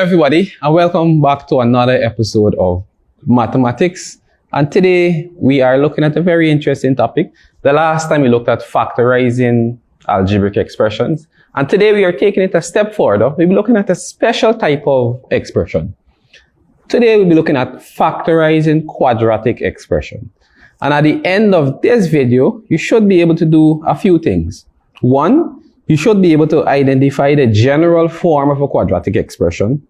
everybody, and welcome back to another episode of Mathematics. And today we are looking at a very interesting topic. The last time we looked at factorizing algebraic expressions, and today we are taking it a step further. We'll be looking at a special type of expression. Today we'll be looking at factorizing quadratic expression. And at the end of this video, you should be able to do a few things. One, you should be able to identify the general form of a quadratic expression.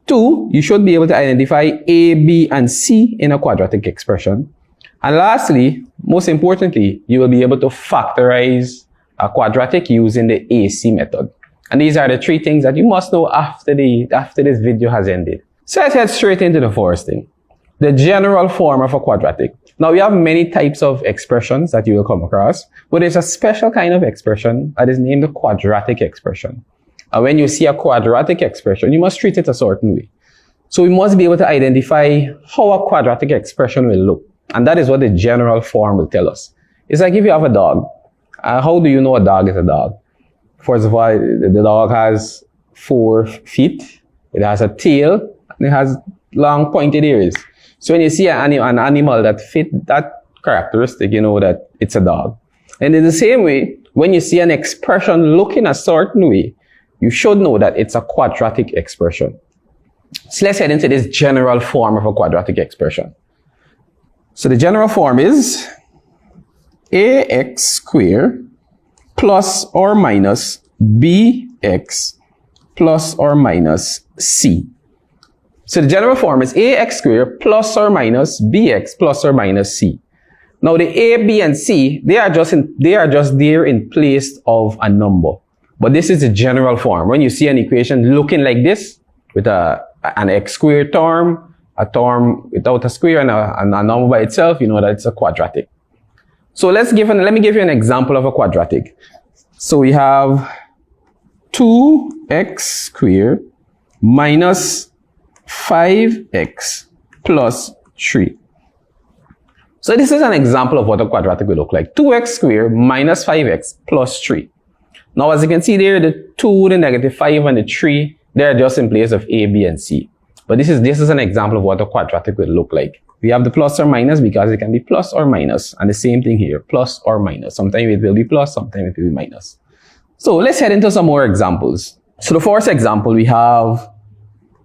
Two, you should be able to identify A, B, and C in a quadratic expression. And lastly, most importantly, you will be able to factorize a quadratic using the AC method. And these are the three things that you must know after this video has ended. So let's head straight into the first thing. The general form of a quadratic. Now, we have many types of expressions that you will come across, but there's a special kind of expression that is named the quadratic expression. And when you see a quadratic expression, you must treat it a certain way. So we must be able to identify how a quadratic expression will look. And that is what the general form will tell us. It's like if you have a dog. How do you know a dog is a dog? First of all, the dog has 4 feet, it has a tail, and it has long pointed ears. So when you see an animal that fit that characteristic, you know that it's a dog. And in the same way, when you see an expression looking a certain way, you should know that it's a quadratic expression. So let's head into this general form of a quadratic expression. So the general form is ax squared plus or minus bx plus or minus c. So the general form is ax squared plus or minus bx plus or minus c. Now the a, b, and c, they are just there in place of a number. But this is the general form. When you see an equation looking like this, with an x squared term, a term without a square, and a number by itself, you know that it's a quadratic. So let me give you an example of a quadratic. So we have 2x squared minus 5x plus 3. So this is an example of what a quadratic will look like. 2x squared minus 5x plus 3. Now as you can see there, the 2, the negative 5, and the 3, they are just in place of A, B, and C. But this is an example of what a quadratic will look like. We have the plus or minus because it can be plus or minus. And the same thing here, plus or minus. Sometimes it will be plus, sometimes it will be minus. So let's head into some more examples. So the first example, we have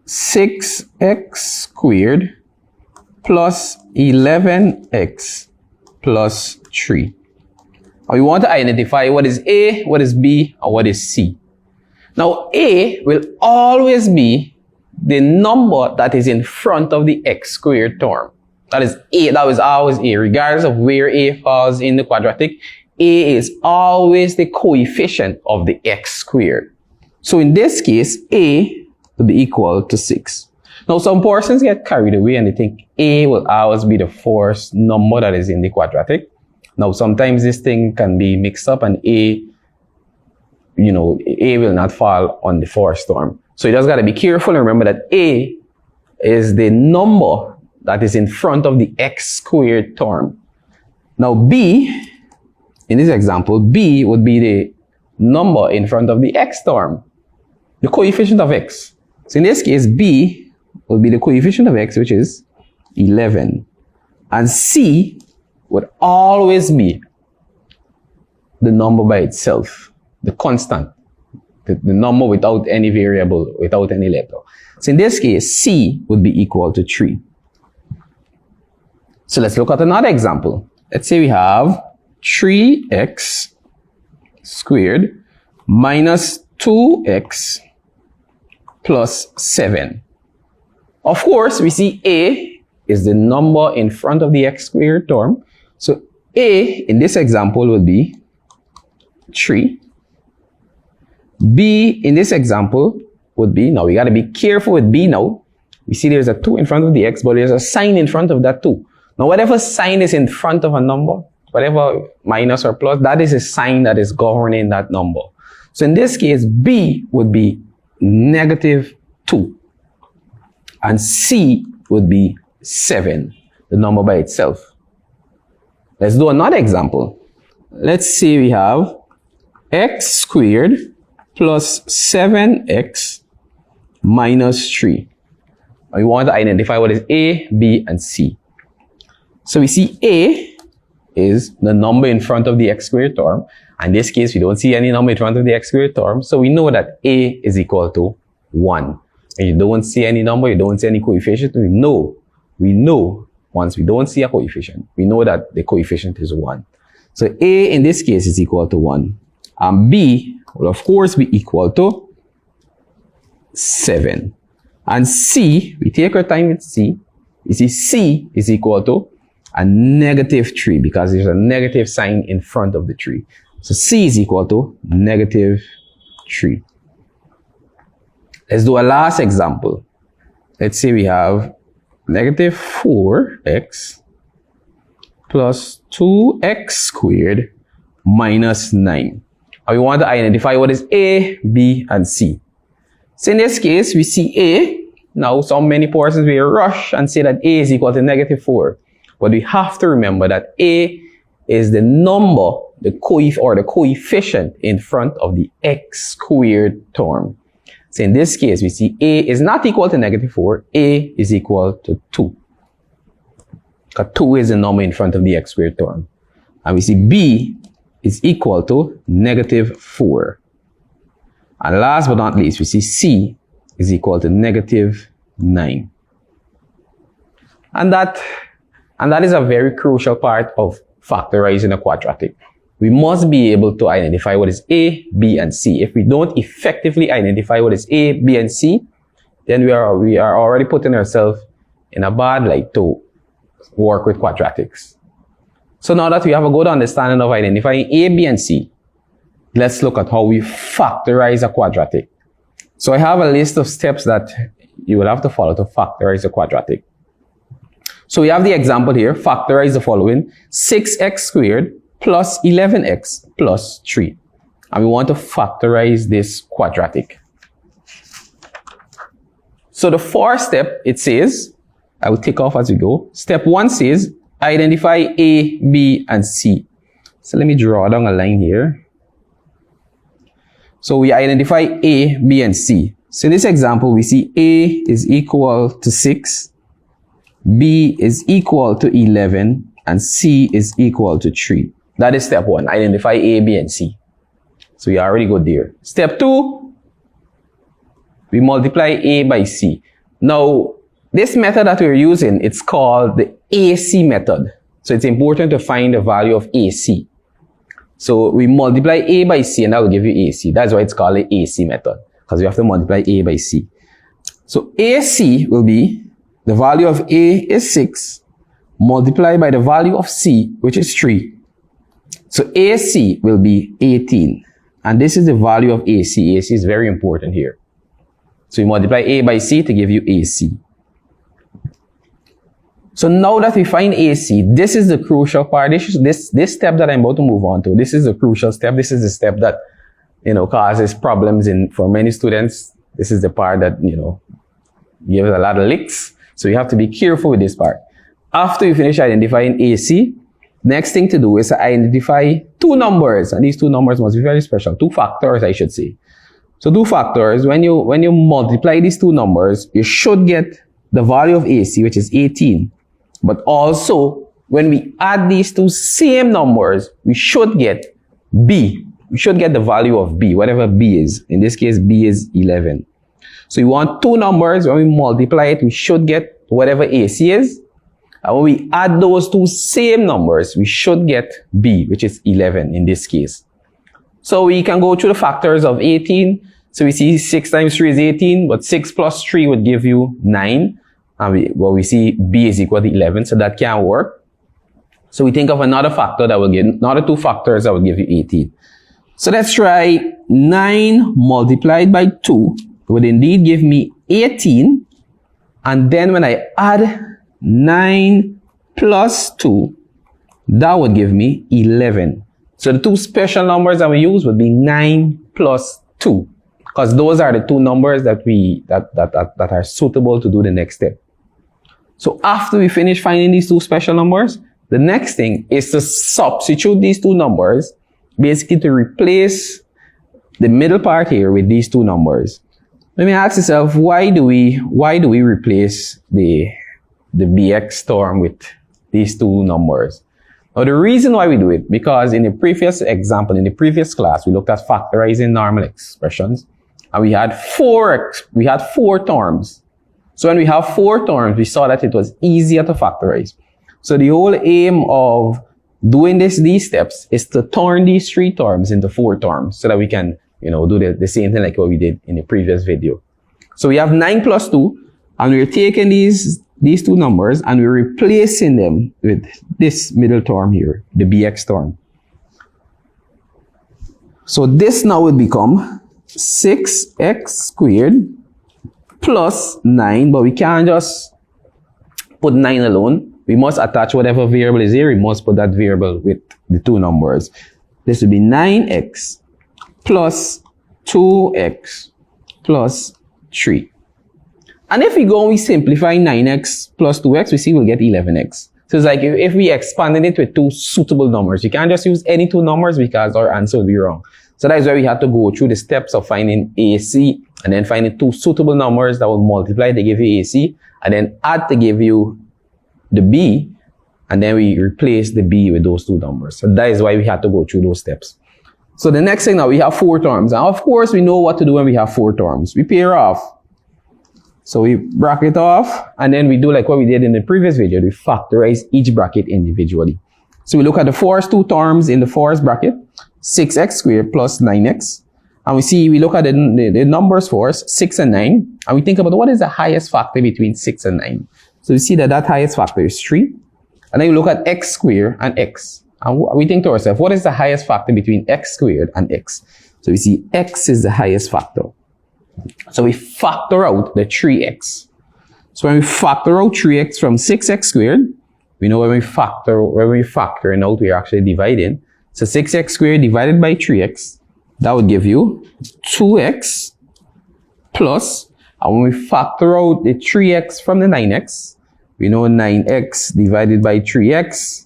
6x squared plus 11x plus 3. Now we want to identify what is A, what is B, and what is C. Now A will always be the number that is in front of the x squared term. That is A, that was always A, regardless of where A falls in the quadratic. A is always the coefficient of the x squared. So in this case, A will be equal to 6. Now some persons get carried away and they think A will always be the first number that is in the quadratic. Now sometimes this thing can be mixed up and A will not fall on the first term. So you just got to be careful and remember that A is the number that is in front of the x squared term. Now B, in this example, B would be the number in front of the x term, the coefficient of x. So in this case, B will be the coefficient of x, which is 11. And C would always be the number by itself, the constant, the number without any variable, without any letter. So in this case, C would be equal to 3. So let's look at another example. Let's say we have 3x squared minus 2x plus 7. Of course, we see A is the number in front of the x squared term. So A in this example would be 3. B in this example would be, now we got to be careful with B now. We see there's a 2 in front of the x, but there's a sign in front of that 2. Now whatever sign is in front of a number, whatever minus or plus, that is a sign that is governing that number. So in this case, B would be negative 2. And C would be 7, the number by itself. Let's do another example. Let's say we have x squared plus 7x minus 3. And we want to identify what is A, B, and C. So we see A is the number in front of the x squared term. In this case, we don't see any number in front of the x squared term. So we know that A is equal to 1. And you don't see any number, you don't see any coefficient. We know once we don't see a coefficient, we know that the coefficient is 1. So A in this case is equal to 1. And B will of course be equal to 7. And C, we take our time with C. You see C is equal to a negative 3 because there's a negative sign in front of the 3. So C is equal to negative 3. Let's do a last example. Let's say we have negative 4x plus 2x squared minus 9. And we want to identify what is A, B, and C. So in this case, we see A. Now, many persons will rush and say that A is equal to negative 4. But we have to remember that A is the number, the coefficient in front of the x squared term. So in this case, we see A is not equal to negative 4. A is equal to 2. Because 2 is the number in front of the x squared term. And we see B is equal to negative 4. And last but not least, we see C is equal to negative 9. And that is a very crucial part of factorizing a quadratic. We must be able to identify what is A, B, and C. If we don't effectively identify what is A, B, and C, then we are already putting ourselves in a bad light to work with quadratics. So now that we have a good understanding of identifying A, B, and C, let's look at how we factorize a quadratic. So I have a list of steps that you will have to follow to factorize a quadratic. So we have the example here. Factorize the following: 6x squared plus 11x plus 3. And we want to factorize this quadratic. So the first step, it says, I will tick off as we go. Step 1 says, identify A, B, and C. So let me draw down a line here. So we identify A, B, and C. So in this example, we see A is equal to 6, B is equal to 11, and C is equal to 3. That is step 1. Identify A, B, and C. So we are already good there. Step 2, we multiply A by C. Now, this method that we're using, it's called the AC method. So it's important to find the value of AC. So we multiply A by C, and that will give you AC. That's why it's called the AC method, because we have to multiply A by C. So AC will be, the value of A is 6, multiplied by the value of C, which is 3. So AC will be 18. And this is the value of AC. AC is very important here. So we multiply A by C to give you AC. So now that we find AC, this is the crucial part. This step that I'm about to move on to, this is the crucial step. This is the step that, causes problems for many students. This is the part that, gives a lot of licks. So you have to be careful with this part. After you finish identifying AC, next thing to do is to identify two numbers. And these two numbers must be very special. Two factors, I should say. So two factors, when you multiply these two numbers, you should get the value of AC, which is 18. But also, when we add these two same numbers, we should get B. We should get the value of B, whatever B is. In this case, B is 11. So you want two numbers. When we multiply it, we should get whatever AC is. And when we add those two same numbers, we should get B, which is 11 in this case. So we can go through the factors of 18. So we see 6 times 3 is 18, but 6 plus 3 would give you 9. And we see B is equal to 11, so that can't work. So we think of another factor that will give, another two factors that will give you 18. So let's try 9 multiplied by 2 would indeed give me 18. And then when I add 9 plus 2, that would give me 11. So the two special numbers that we use would be 9 plus 2. Because those are the two numbers that are suitable to do the next step. So after we finish finding these two special numbers, the next thing is to substitute these two numbers, basically to replace the middle part here with these two numbers. Let me ask yourself, why do we replace the bx term with these two numbers? Now, the reason why we do it, because in the previous example, in the previous class, we looked at factorizing normal expressions, and we had four terms. So when we have four terms, we saw that it was easier to factorize. So the whole aim of doing these steps is to turn these three terms into four terms so that we can, do the same thing like what we did in the previous video. So we have 9 plus 2, and we're taking these two numbers and we're replacing them with this middle term here, the bx term. So this now would become 6x squared plus 9, but we can't just put 9 alone. We must attach whatever variable is here. We must put that variable with the two numbers. This would be 9x plus 2x plus 3. And if we go and we simplify 9x plus 2x, we see we'll get 11x. So it's like if we expanded it with two suitable numbers, you can't just use any two numbers because our answer will be wrong. So that is why we have to go through the steps of finding AC and then finding two suitable numbers that will multiply to give you AC and then add to give you the B, and then we replace the B with those two numbers. So that is why we have to go through those steps. So the next thing now, we have four terms. And of course, we know what to do when we have four terms. We pair off. So we bracket off, and then we do like what we did in the previous video. We factorize each bracket individually. So we look at the first two terms in the first bracket, 6x squared plus 9x. And we look at the numbers first, 6 and 9. And we think about what is the highest factor between 6 and 9. So we see that highest factor is 3. And then we look at x squared and x. And we think to ourselves, what is the highest factor between x squared and x? So we see x is the highest factor. So we factor out the 3x. So when we factor out 3x from 6x squared, we know when we're factoring out, we're actually dividing. So 6x squared divided by 3x, that would give you 2x plus, and when we factor out the 3x from the 9x, we know 9x divided by 3x,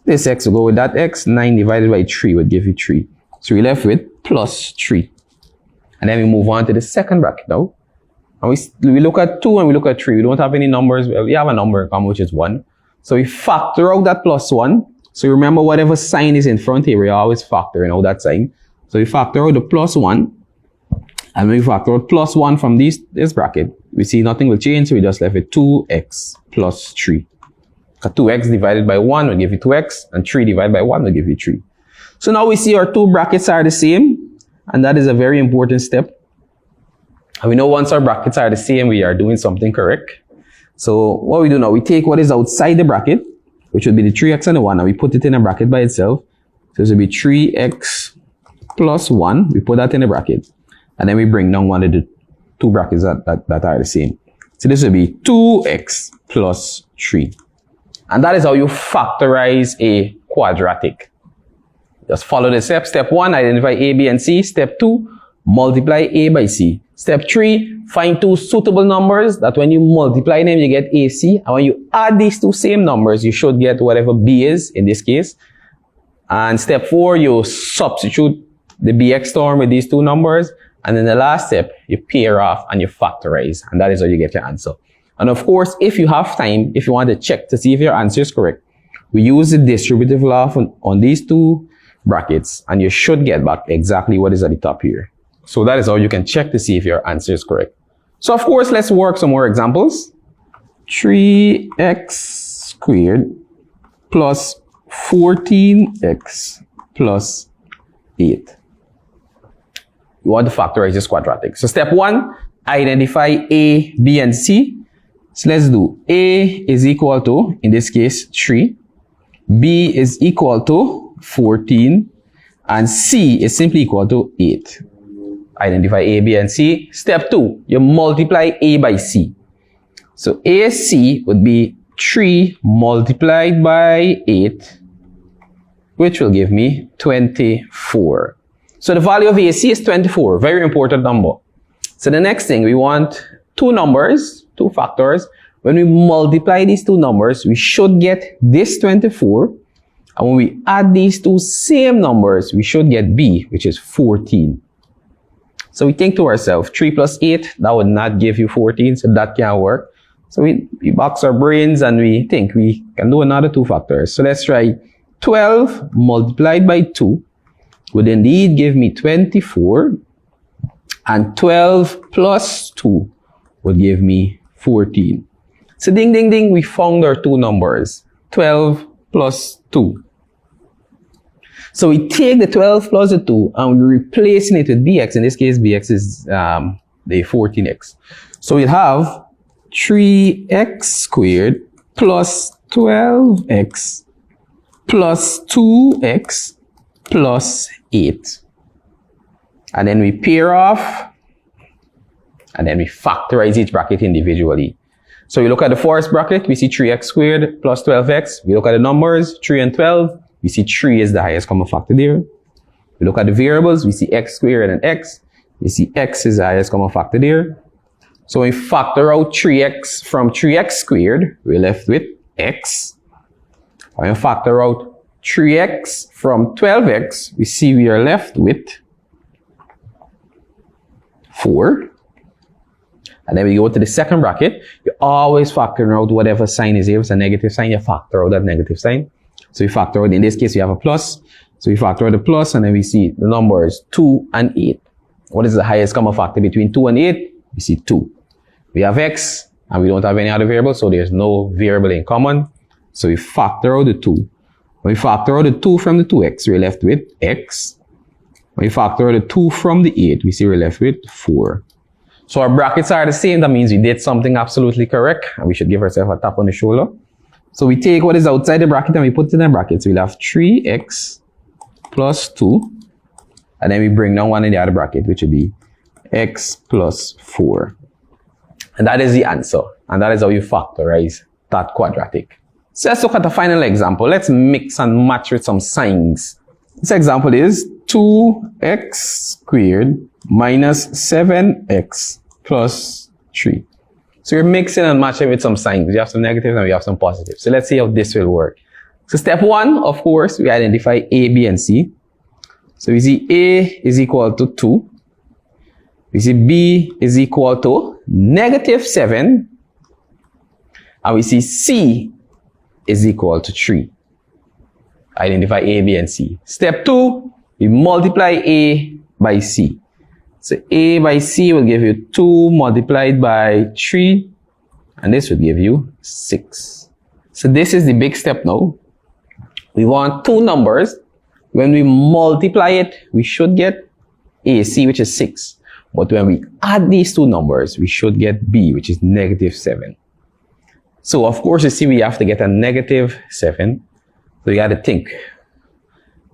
this x will go with that x, 9 divided by 3 would give you 3. So we're left with plus 3. And then we move on to the second bracket now. And we look at 2 and we look at 3. We don't have any numbers. We have a number in common, which is 1. So we factor out that plus 1. So remember, whatever sign is in front here, we always factor out that sign. So we factor out the plus 1. And when we factor out plus 1 from this bracket, we see nothing will change. So we just left with 2x plus 3. 2x divided by 1 will give you 2x. And 3 divided by 1 will give you 3. So now we see our two brackets are the same. And that is a very important step. And we know once our brackets are the same, we are doing something correct. So what we do now, we take what is outside the bracket, which would be the 3x and the 1, and we put it in a bracket by itself. So this will be 3x plus 1. We put that in the bracket. And then we bring down one of the two brackets that are the same. So this will be 2x plus 3. And that is how you factorize a quadratic. Just follow the steps. Step 1, identify A, B, and C. Step 2, multiply A by C. Step 3, find two suitable numbers that when you multiply them, you get AC. And when you add these two same numbers, you should get whatever B is in this case. And step 4, you substitute the BX term with these two numbers. And then the last step, you pair off and you factorize. And that is how you get your answer. And of course, if you have time, if you want to check to see if your answer is correct, we use the distributive law on these two brackets, and you should get back exactly what is at the top here. So that is how you can check to see if your answer is correct. So of course, let's work some more examples. 3x squared plus 14x plus 8. You want to factorize this quadratic. So step 1, identify A, B, and C. So let's do A is equal to, in this case, 3. B is equal to 14, and C is simply equal to 8. Identify A, B, and C. Step 2, you multiply A by C. So AC would be 3 multiplied by 8, which will give me 24. So the value of AC is 24, very important number. So the next thing, we want two numbers, two factors. When we multiply these two numbers, we should get this 24. And when we add these two same numbers, we should get B, which is 14. So we think to ourselves, 3 plus 8, that would not give you 14, so that can't work. So we box our brains and we think we can do another 2 factors. So let's try 12 multiplied by 2 would indeed give me 24, and 12 plus 2 would give me 14. So ding, ding, ding, we found our 2 numbers, 12 plus 2. So we take the 12 plus the 2 and we're replacing it with bx. In this case, bx is the 14x. So we'll have 3x squared plus 12x plus 2x plus 8. And then we pair off, and then we factorize each bracket individually. So we look at the first bracket, we see 3x squared plus 12x. We look at the numbers, 3 and 12. We see 3 is the highest common factor there. We look at the variables, we see x squared and x. We see x is the highest common factor there. So when we factor out 3x from 3x squared, we're left with x. When we factor out 3x from 12x, we see we are left with 4. And then we go to the second bracket. You always factor out whatever sign is here. If it's a negative sign, you factor out that negative sign. So we factor out, in this case, we have a plus. So we factor out the plus, and then we see the numbers 2 and 8. What is the highest common factor between 2 and 8? We see 2. We have x, and we don't have any other variable, so there's no variable in common. So we factor out the 2. When we factor out the 2 from the 2x, we're left with x. When we factor out the 2 from the 8, we see we're left with 4. So our brackets are the same. That means we did something absolutely correct, and we should give ourselves a tap on the shoulder. So we take what is outside the bracket and we put it in the brackets. We'll have 3x plus 2, and then we bring down one in the other bracket, which would be x plus 4. And that is the answer. And that is how you factorize that quadratic. So let's look at the final example. Let's mix and match with some signs. This example is 2x squared minus 7x plus 3. So you're mixing and matching with some signs. You have some negatives and we have some positives. So let's see how this will work. So step 1, of course, we identify A, B, and C. So we see A is equal to 2. We see B is equal to negative 7. And we see C is equal to 3. Identify A, B, and C. Step 2, we multiply A by C. So A by C will give you 2 multiplied by 3, and this will give you 6. So this is the big step now. We want 2 numbers. When we multiply it, we should get AC, which is 6. But when we add these 2 numbers, we should get B, which is negative 7. So of course, you see we have to get a negative 7. So you got to think.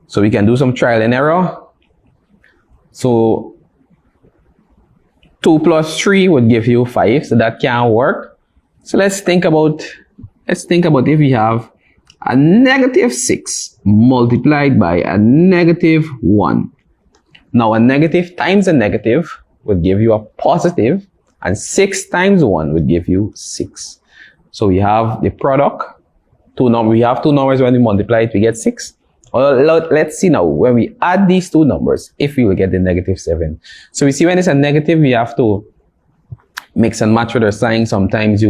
So we can do some trial and error. So 2 plus 3 would give you 5, so that can't work. So let's think about if we have a negative 6 multiplied by a negative 1. Now a negative times a negative would give you a positive, and 6 times 1 would give you 6. So we have the product. We have 2 numbers. When we multiply it, we get 6. Well, let's see now, when we add these 2 numbers, if we will get the negative 7. So we see when it's a negative, we have to mix and match with our sign. Sometimes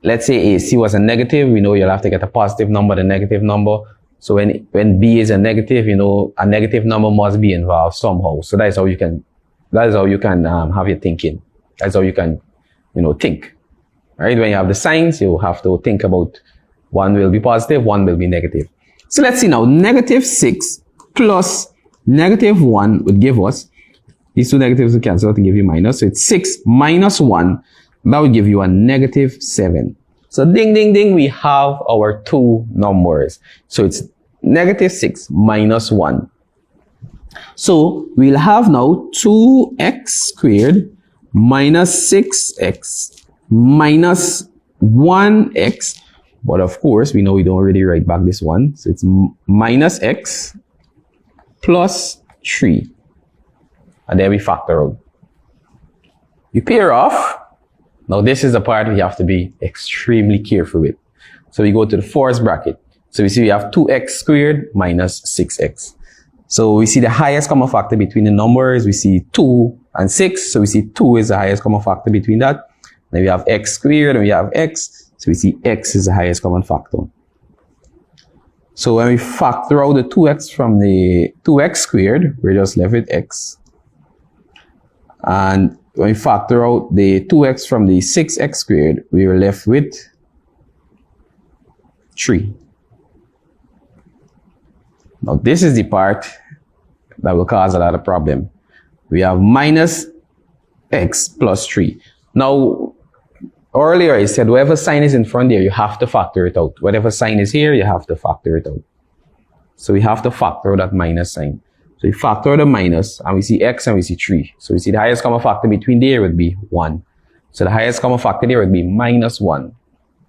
let's say AC was a negative, we know you'll have to get a positive number, the negative number. So when B is a negative, a negative number must be involved somehow. So that is how you can have your thinking. That's how you can, think. Right? When you have the signs, you have to think about one will be positive, one will be negative. So let's see now, negative 6 plus negative 1 would give us, these 2 negatives will cancel out and give you minus. So it's 6 minus 1, that would give you a negative 7. So ding, ding, ding, we have our 2 numbers. So it's negative 6 minus 1. So we'll have now 2x squared minus 6x minus 1x. But of course, we know we don't really write back this one. So it's minus x plus 3. And then we factor out. You pair off. Now this is the part we have to be extremely careful with. So we go to the first bracket. So we see we have 2x squared minus 6x. So we see the highest common factor between the numbers. We see 2 and 6. So we see 2 is the highest common factor between that. Then we have x squared and we have x. So we see x is the highest common factor. So when we factor out the 2x from the 2x squared, we're just left with x. And when we factor out the 2x from the 6x squared, we are left with 3. Now this is the part that will cause a lot of problem. We have minus x plus 3. Now, earlier I said whatever sign is in front there, you have to factor it out. Whatever sign is here, you have to factor it out. So we have to factor out that minus sign. So we factor out the minus, and we see x and we see 3. So we see the highest common factor between there would be 1. So the highest common factor there would be minus 1.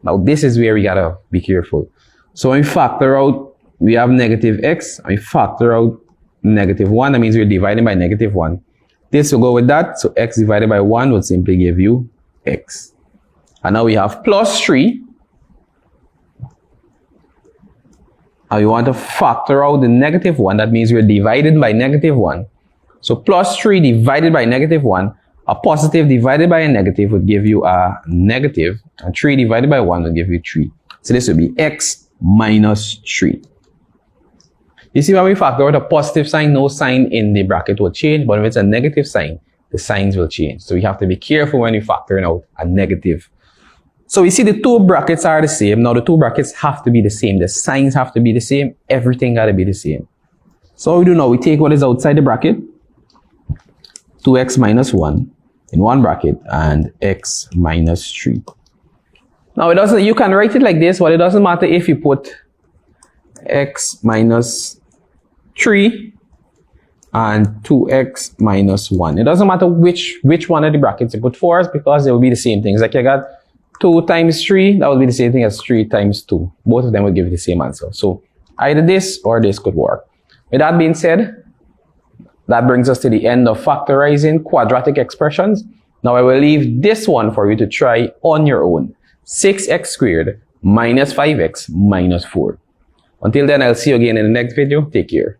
Now this is where we gotta be careful. So when we factor out, we have negative x, and we factor out negative 1. That means we're dividing by negative 1. This will go with that. So x divided by 1 would simply give you x. And now we have plus 3. And we want to factor out the negative 1. That means we're divided by negative 1. So plus 3 divided by negative 1. A positive divided by a negative would give you a negative. And 3 divided by 1 would give you 3. So this would be x minus 3. You see, when we factor out a positive sign, no sign in the bracket will change. But if it's a negative sign, the signs will change. So we have to be careful when we're factoring out a negative. So we see the two brackets are the same. Now the two brackets have to be the same. The signs have to be the same. Everything got to be the same. So what we do now, we take what is outside the bracket, 2x minus 1 in one bracket, and x minus 3. Now it doesn't, you can write it like this, but it doesn't matter if you put x minus 3 and 2x minus 1. It doesn't matter which one of the brackets you put first, because they will be the same things. Like you got 2 times 3, that would be the same thing as 3 times 2. Both of them will give you the same answer. So either this or this could work. With that being said, that brings us to the end of factorizing quadratic expressions. Now I will leave this one for you to try on your own. 6x squared minus 5x minus 4. Until then, I'll see you again in the next video. Take care.